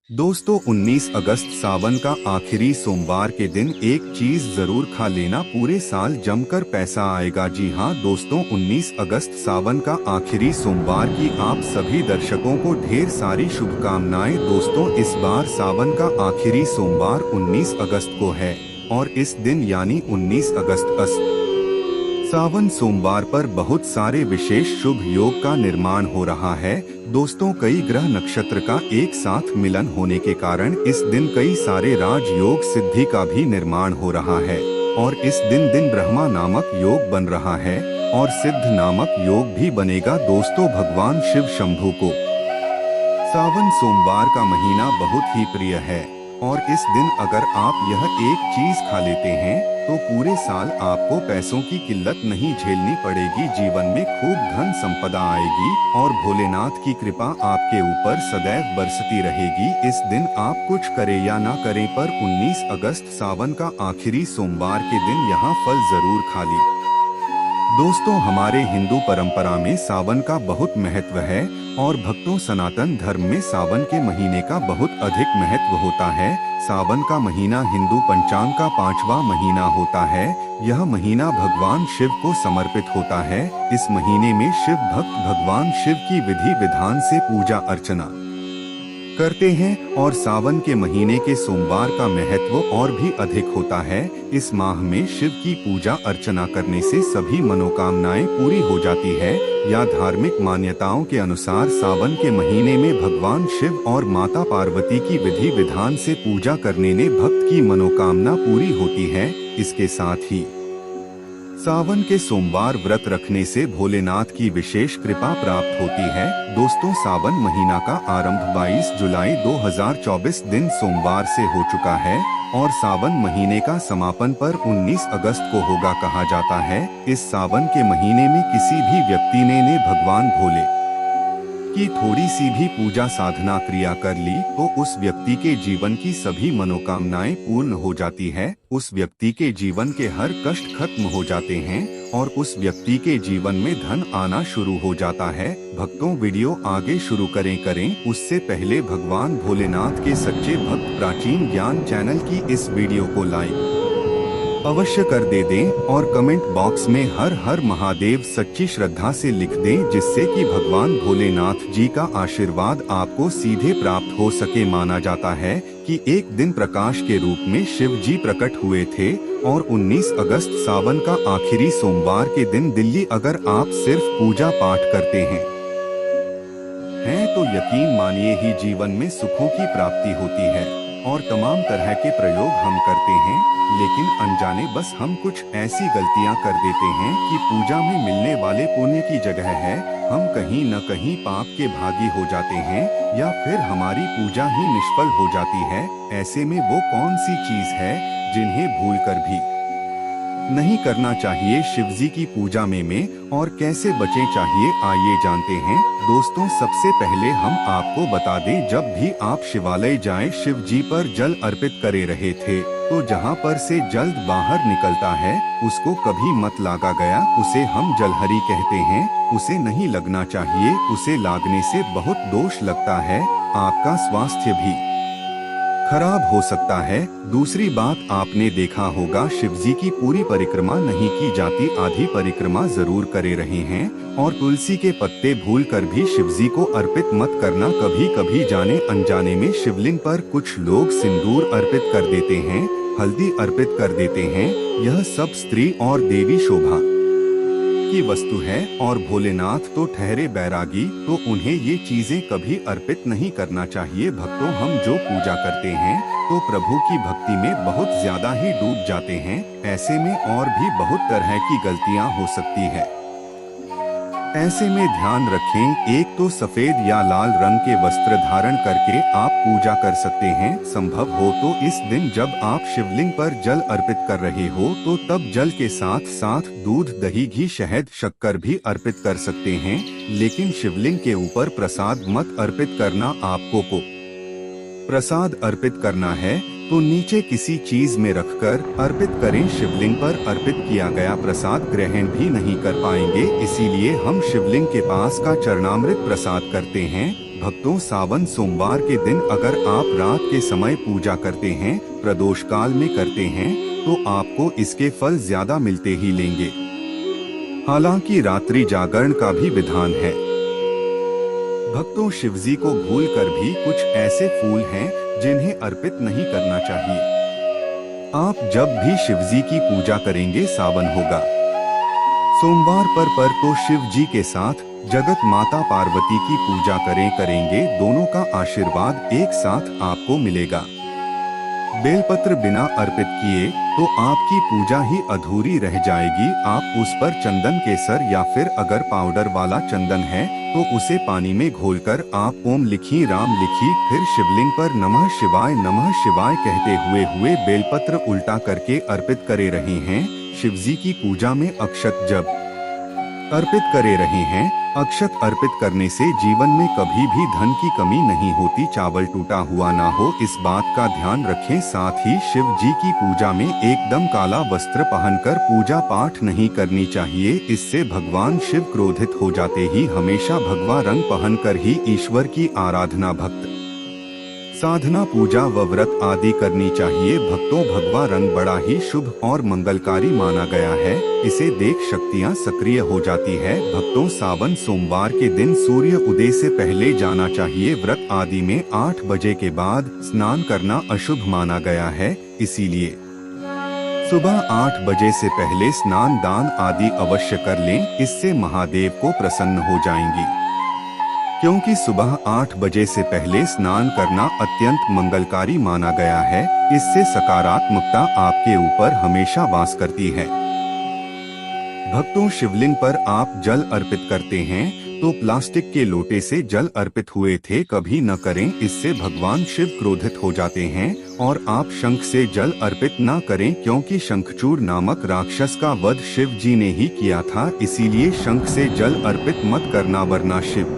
दोस्तों 19 अगस्त सावन का आखिरी सोमवार के दिन एक चीज जरूर खा लेना, पूरे साल जमकर पैसा आएगा। जी हाँ दोस्तों, 19 अगस्त सावन का आखिरी सोमवार की आप सभी दर्शकों को ढेर सारी शुभकामनाएं। दोस्तों इस बार सावन का आखिरी सोमवार 19 अगस्त को है और इस दिन यानी 19 अगस्त सावन सोमवार पर बहुत सारे विशेष शुभ योग का निर्माण हो रहा है। दोस्तों कई ग्रह नक्षत्र का एक साथ मिलन होने के कारण इस दिन कई सारे राजयोग सिद्धि का भी निर्माण हो रहा है और इस दिन ब्रह्मा नामक योग बन रहा है और सिद्ध नामक योग भी बनेगा। दोस्तों भगवान शिव शंभू को सावन सोमवार का महीना बहुत ही प्रिय है और इस दिन अगर आप यह एक चीज खा लेते हैं तो पूरे साल आपको पैसों की किल्लत नहीं झेलनी पड़ेगी। जीवन में खूब धन संपदा आएगी और भोलेनाथ की कृपा आपके ऊपर सदैव बरसती रहेगी। इस दिन आप कुछ करें या ना करें पर 19 अगस्त सावन का आखिरी सोमवार के दिन यहाँ फल जरूर खा ली। दोस्तों हमारे हिंदू परंपरा में सावन का बहुत महत्व है और भक्तों सनातन धर्म में सावन के महीने का बहुत अधिक महत्व होता है। सावन का महीना हिंदू पंचांग का 5वां महीना होता है। यह महीना भगवान शिव को समर्पित होता है। इस महीने में शिव भक्त भगवान शिव की विधि विधान से पूजा अर्चना करते हैं और सावन के महीने के सोमवार का महत्व और भी अधिक होता है। इस माह में शिव की पूजा अर्चना करने से सभी मनोकामनाएं पूरी हो जाती है। या धार्मिक मान्यताओं के अनुसार सावन के महीने में भगवान शिव और माता पार्वती की विधि विधान से पूजा करने ने भक्त की मनोकामना पूरी होती है। इसके साथ ही सावन के सोमवार व्रत रखने से भोलेनाथ की विशेष कृपा प्राप्त होती है। दोस्तों सावन महीना का आरंभ 22 जुलाई 2024 दिन सोमवार से हो चुका है और सावन महीने का समापन पर 19 अगस्त को होगा कहा जाता है। इस सावन के महीने में किसी भी व्यक्ति ने भगवान भोले की थोड़ी सी भी पूजा साधना क्रिया कर ली तो उस व्यक्ति के जीवन की सभी मनोकामनाएं पूर्ण हो जाती है। उस व्यक्ति के जीवन के हर कष्ट खत्म हो जाते हैं और उस व्यक्ति के जीवन में धन आना शुरू हो जाता है। भक्तों वीडियो आगे शुरू करें उससे पहले भगवान भोलेनाथ के सच्चे भक्त प्राचीन ज्ञान चैनल की इस वीडियो को लाइक अवश्य कर दें और कमेंट बॉक्स में हर हर महादेव सच्ची श्रद्धा से लिख दें, जिससे कि भगवान भोलेनाथ जी का आशीर्वाद आपको सीधे प्राप्त हो सके। माना जाता है कि एक दिन प्रकाश के रूप में शिव जी प्रकट हुए थे और 19 अगस्त सावन का आखिरी सोमवार के दिन दिल्ली अगर आप सिर्फ पूजा पाठ करते हैं तो यकीन मानिए ही जीवन में सुखों की प्राप्ति होती है। और तमाम तरह के प्रयोग हम करते हैं लेकिन अनजाने बस हम कुछ ऐसी गलतियां कर देते हैं कि पूजा में मिलने वाले पुण्य की जगह है हम कहीं न कहीं पाप के भागी हो जाते हैं या फिर हमारी पूजा ही निष्फल हो जाती है। ऐसे में वो कौन सी चीज है जिन्हें भूलकर भी नहीं करना चाहिए शिवजी की पूजा में और कैसे बचें चाहिए आइए जानते हैं। दोस्तों सबसे पहले हम आपको बता दें, जब भी आप शिवालय जाएं शिव जी पर जल अर्पित करे रहे थे तो जहां पर से जल बाहर निकलता है उसको कभी मत लागा गया, उसे हम जलहरी कहते हैं। उसे नहीं लगना चाहिए, उसे लागने से बहुत दोष लगता है, आपका स्वास्थ्य भी खराब हो सकता है। दूसरी बात आपने देखा होगा शिवजी की पूरी परिक्रमा नहीं की जाती, आधी परिक्रमा जरूर करे रहे हैं और तुलसी के पत्ते भूलकर भी शिवजी को अर्पित मत करना। कभी कभी जाने अनजाने में शिवलिंग पर कुछ लोग सिंदूर अर्पित कर देते हैं, हल्दी अर्पित कर देते हैं। यह सब स्त्री और देवी शोभा की वस्तु है और भोलेनाथ तो ठहरे बैरागी, तो उन्हें ये चीजें कभी अर्पित नहीं करना चाहिए। भक्तों हम जो पूजा करते हैं तो प्रभु की भक्ति में बहुत ज्यादा ही डूब जाते हैं। ऐसे में और भी बहुत तरह की गलतियां हो सकती है। ऐसे में ध्यान रखें, एक तो सफेद या लाल रंग के वस्त्र धारण करके आप पूजा कर सकते हैं। संभव हो तो इस दिन जब आप शिवलिंग पर जल अर्पित कर रहे हो तो तब जल के साथ साथ दूध दही घी शहद शक्कर भी अर्पित कर सकते हैं, लेकिन शिवलिंग के ऊपर प्रसाद मत अर्पित करना। आपको प्रसाद अर्पित करना है तो नीचे किसी चीज में रखकर अर्पित करें। शिवलिंग पर अर्पित किया गया प्रसाद ग्रहण भी नहीं कर पाएंगे, इसीलिए हम शिवलिंग के पास का चरणामृत प्रसाद करते हैं। भक्तों, सावन सोमवार के दिन अगर आप रात के समय पूजा करते हैं, प्रदोष काल में करते हैं, तो आपको इसके फल ज्यादा मिलते ही लेंगे। हालांकि रात्रि जागरण का भी विधान है। भक्तों, शिवजी को भूलकर भी कुछ ऐसे फूल हैं जिन्हें अर्पित नहीं करना चाहिए। आप जब भी शिवजी की पूजा करेंगे, सावन होगा, सोमवार पर तो शिव जी के साथ जगत माता पार्वती की पूजा करेंगे, दोनों का आशीर्वाद एक साथ आपको मिलेगा। बेलपत्र बिना अर्पित किए तो आपकी पूजा ही अधूरी रह जाएगी। आप उस पर चंदन केसर या फिर अगर पाउडर वाला चंदन है तो उसे पानी में घोलकर आप ओम लिखी, राम लिखी, फिर शिवलिंग पर नमः शिवाय कहते हुए बेलपत्र उल्टा करके अर्पित करे रहे हैं। शिवजी की पूजा में अक्षत जब अर्पित करे रहे हैं। अक्षत अर्पित करने से जीवन में कभी भी धन की कमी नहीं होती, चावल टूटा हुआ ना हो, इस बात का ध्यान रखें। साथ ही शिव जी की पूजा में एकदम काला वस्त्र पहनकर पूजा पाठ नहीं करनी चाहिए, इससे भगवान शिव क्रोधित हो जाते ही हमेशा भगवा रंग पहनकर ही ईश्वर की आराधना, भक्त साधना, पूजा व व्रत आदि करनी चाहिए। भक्तों, भगवा रंग बड़ा ही शुभ और मंगलकारी माना गया है, इसे देख शक्तियां सक्रिय हो जाती है। भक्तों, सावन सोमवार के दिन सूर्य उदय से पहले जाना चाहिए। व्रत आदि में 8 बजे के बाद स्नान करना अशुभ माना गया है, इसीलिए सुबह 8 बजे से पहले स्नान दान आदि अवश्य कर लें, इससे महादेव को प्रसन्न हो जाएंगी। क्योंकि सुबह 8 बजे से पहले स्नान करना अत्यंत मंगलकारी माना गया है, इससे सकारात्मकता आपके ऊपर हमेशा वास करती है। भक्तों, शिवलिंग पर आप जल अर्पित करते हैं तो प्लास्टिक के लोटे से जल अर्पित हुए थे कभी न करें, इससे भगवान शिव क्रोधित हो जाते हैं। और आप शंख से जल अर्पित न करें, क्योंकि शंखचूड़ नामक राक्षस का वध शिव जी ने ही किया था, इसीलिए शंख से जल अर्पित मत करना, वरना शिव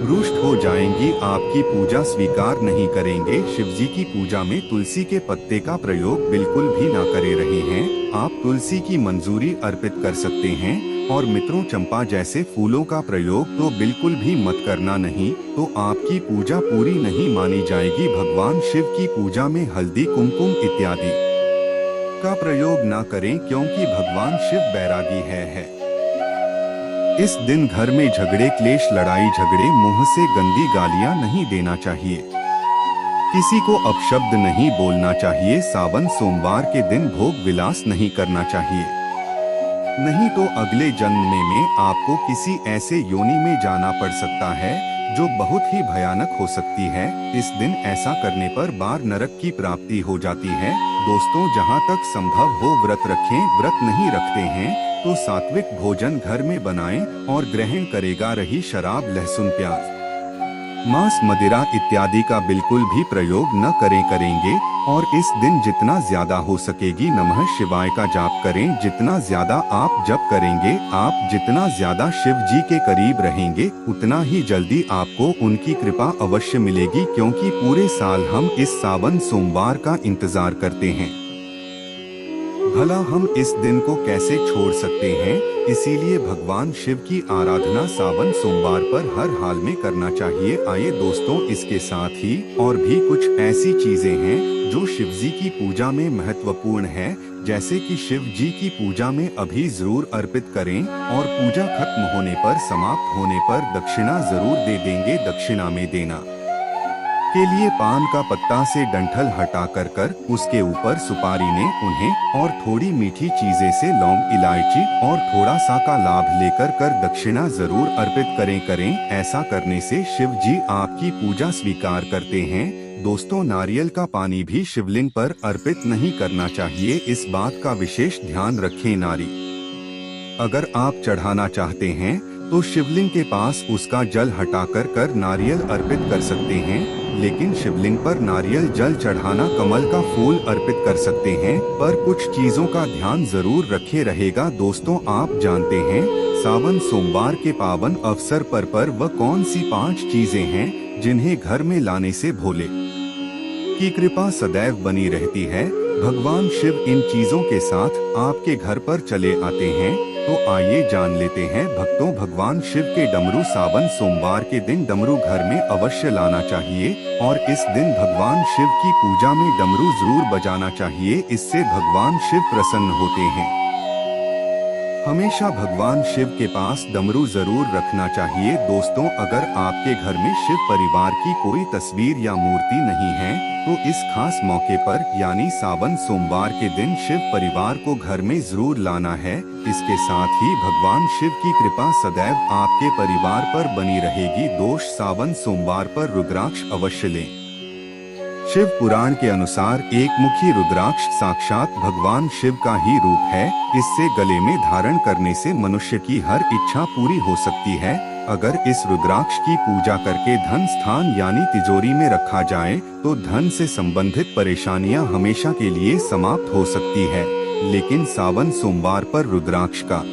रुष्ट हो जाएंगी, आपकी पूजा स्वीकार नहीं करेंगे। शिवजी की पूजा में तुलसी के पत्ते का प्रयोग बिल्कुल भी ना करे रहे हैं। आप तुलसी की मंजूरी अर्पित कर सकते हैं और मित्रों, चंपा जैसे फूलों का प्रयोग तो बिल्कुल भी मत करना, नहीं तो आपकी पूजा पूरी नहीं मानी जाएगी। भगवान शिव की पूजा में हल्दी, कुमकुम इत्यादि का प्रयोग ना करें, क्योंकि भगवान शिव बैरागी है। इस दिन घर में झगड़े, क्लेश, लड़ाई झगड़े, मुंह से गंदी गालियां नहीं देना चाहिए, किसी को अपशब्द नहीं बोलना चाहिए। सावन सोमवार के दिन भोग विलास नहीं करना चाहिए, नहीं तो अगले जन्म में आपको किसी ऐसे योनि में जाना पड़ सकता है जो बहुत ही भयानक हो सकती है। इस दिन ऐसा करने पर बार नरक की प्राप्ति हो जाती है। दोस्तों, जहां तक संभव हो व्रत रखें। व्रत नहीं रखते हैं तो सात्विक भोजन घर में बनाएं और ग्रहण करेगा रही शराब, लहसुन, प्याज, मांस, मदिरा इत्यादि का बिल्कुल भी प्रयोग न करेंगे। और इस दिन जितना ज्यादा हो सकेगी नमः शिवाय का जाप करें। जितना ज्यादा आप जप करेंगे, आप जितना ज्यादा शिव जी के करीब रहेंगे, उतना ही जल्दी आपको उनकी कृपा अवश्य मिलेगी, क्योंकि पूरे साल हम इस सावन सोमवार का इंतजार करते हैं। भला हम इस दिन को कैसे छोड़ सकते हैं? इसीलिए भगवान शिव की आराधना सावन सोमवार पर हर हाल में करना चाहिए। आइए दोस्तों, इसके साथ ही और भी कुछ ऐसी चीजें हैं जो शिव जी की पूजा में महत्वपूर्ण है, जैसे कि शिव जी की पूजा में अभी जरूर अर्पित करें और पूजा खत्म होने पर, समाप्त होने पर दक्षिणा जरूर दे देंगे। दक्षिणा में देना के लिए पान का पत्ता से डंठल हटा कर उसके ऊपर सुपारी ने उन्हें और थोड़ी मीठी चीजें से लौंग, इलायची और थोड़ा सा का लाभ लेकर दक्षिणा जरूर अर्पित करें। ऐसा करने से शिव जी आपकी पूजा स्वीकार करते हैं। दोस्तों, नारियल का पानी भी शिवलिंग पर अर्पित नहीं करना चाहिए, इस बात का विशेष ध्यान रखें। अगर आप चढ़ाना चाहते हैं तो शिवलिंग के पास उसका जल हटाकर नारियल अर्पित कर सकते हैं, लेकिन शिवलिंग पर नारियल जल चढ़ाना, कमल का फूल अर्पित कर सकते हैं, पर कुछ चीजों का ध्यान जरूर रखे रहेगा। दोस्तों, आप जानते हैं सावन सोमवार के पावन अवसर पर वह कौन सी 5 चीजें हैं जिन्हें घर में लाने से भोले की कृपा सदैव बनी रहती है। भगवान शिव इन चीजों के साथ आपके घर पर चले आते हैं। तो आइए जान लेते हैं भक्तों, भगवान शिव के डमरू सावन सोमवार के दिन डमरू घर में अवश्य लाना चाहिए और इस दिन भगवान शिव की पूजा में डमरू जरूर बजाना चाहिए। इससे भगवान शिव प्रसन्न होते हैं। हमेशा भगवान शिव के पास डमरू जरूर रखना चाहिए। दोस्तों, अगर आपके घर में शिव परिवार की कोई तस्वीर या मूर्ति नहीं है तो इस खास मौके पर यानी सावन सोमवार के दिन शिव परिवार को घर में जरूर लाना है। इसके साथ ही भगवान शिव की कृपा सदैव आपके परिवार पर बनी रहेगी। दोस्त, सावन सोमवार पर रुद्राक्ष अवश्य लें। शिव पुराण के अनुसार एक मुखी रुद्राक्ष साक्षात भगवान शिव का ही रूप है। इससे गले में धारण करने से मनुष्य की हर इच्छा पूरी हो सकती है। अगर इस रुद्राक्ष की पूजा करके धन स्थान यानी तिजोरी में रखा जाए तो धन से संबंधित परेशानियां हमेशा के लिए समाप्त हो सकती है। लेकिन सावन सोमवार पर रुद्राक्ष का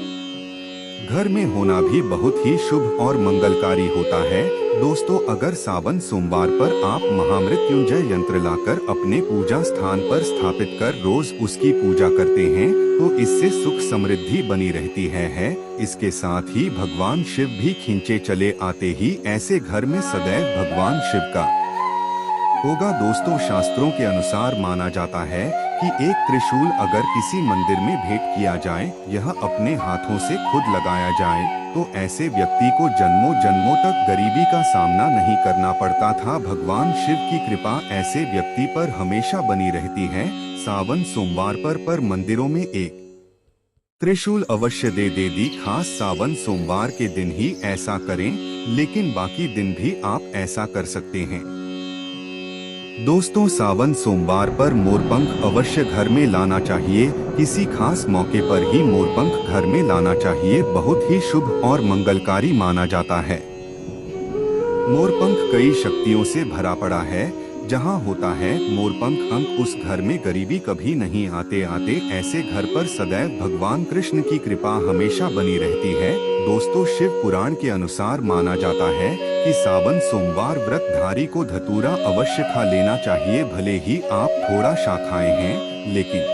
घर में होना भी बहुत ही शुभ और मंगलकारी होता है। दोस्तों, अगर सावन सोमवार पर आप महामृत्युंजय यंत्र लाकर अपने पूजा स्थान पर स्थापित कर रोज उसकी पूजा करते हैं तो इससे सुख समृद्धि बनी रहती है। इसके साथ ही भगवान शिव भी खींचे चले आते ही ऐसे घर में सदैव भगवान शिव का होगा। दोस्तों, शास्त्रों के अनुसार माना जाता है कि एक त्रिशूल अगर किसी मंदिर में भेंट किया जाए, यह अपने हाथों से खुद लगाया जाए तो ऐसे व्यक्ति को जन्मों जन्मों तक गरीबी का सामना नहीं करना पड़ता था। भगवान शिव की कृपा ऐसे व्यक्ति पर हमेशा बनी रहती है। सावन सोमवार पर मंदिरों में एक त्रिशूल अवश्य दे दी। खास सावन सोमवार के दिन ही ऐसा करें, लेकिन बाकी दिन भी आप ऐसा कर सकते हैं। दोस्तों, सावन सोमवार पर मोरपंख अवश्य घर में लाना चाहिए। किसी खास मौके पर ही मोरपंख घर में लाना चाहिए। बहुत ही शुभ और मंगलकारी माना जाता है। मोरपंख कई शक्तियों से भरा पड़ा है। जहां होता है मोरपंख अंक, उस घर में गरीबी कभी नहीं आते। ऐसे घर पर सदैव भगवान कृष्ण की कृपा हमेशा बनी रहती है। दोस्तों, शिव पुराण के अनुसार माना जाता है कि सावन सोमवार व्रतधारी को धतूरा अवश्य खा लेना चाहिए। भले ही आप थोड़ा सा खाए हैं, लेकिन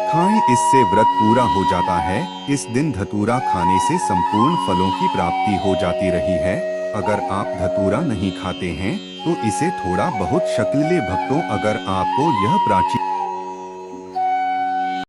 खाएं, इससे व्रत पूरा हो जाता है। इस दिन धतूरा खाने से संपूर्ण फलों की प्राप्ति हो जाती रही है। अगर आप धतूरा नहीं खाते हैं तो इसे थोड़ा बहुत शक्ल ले। भक्तों, अगर आपको यह प्राचीन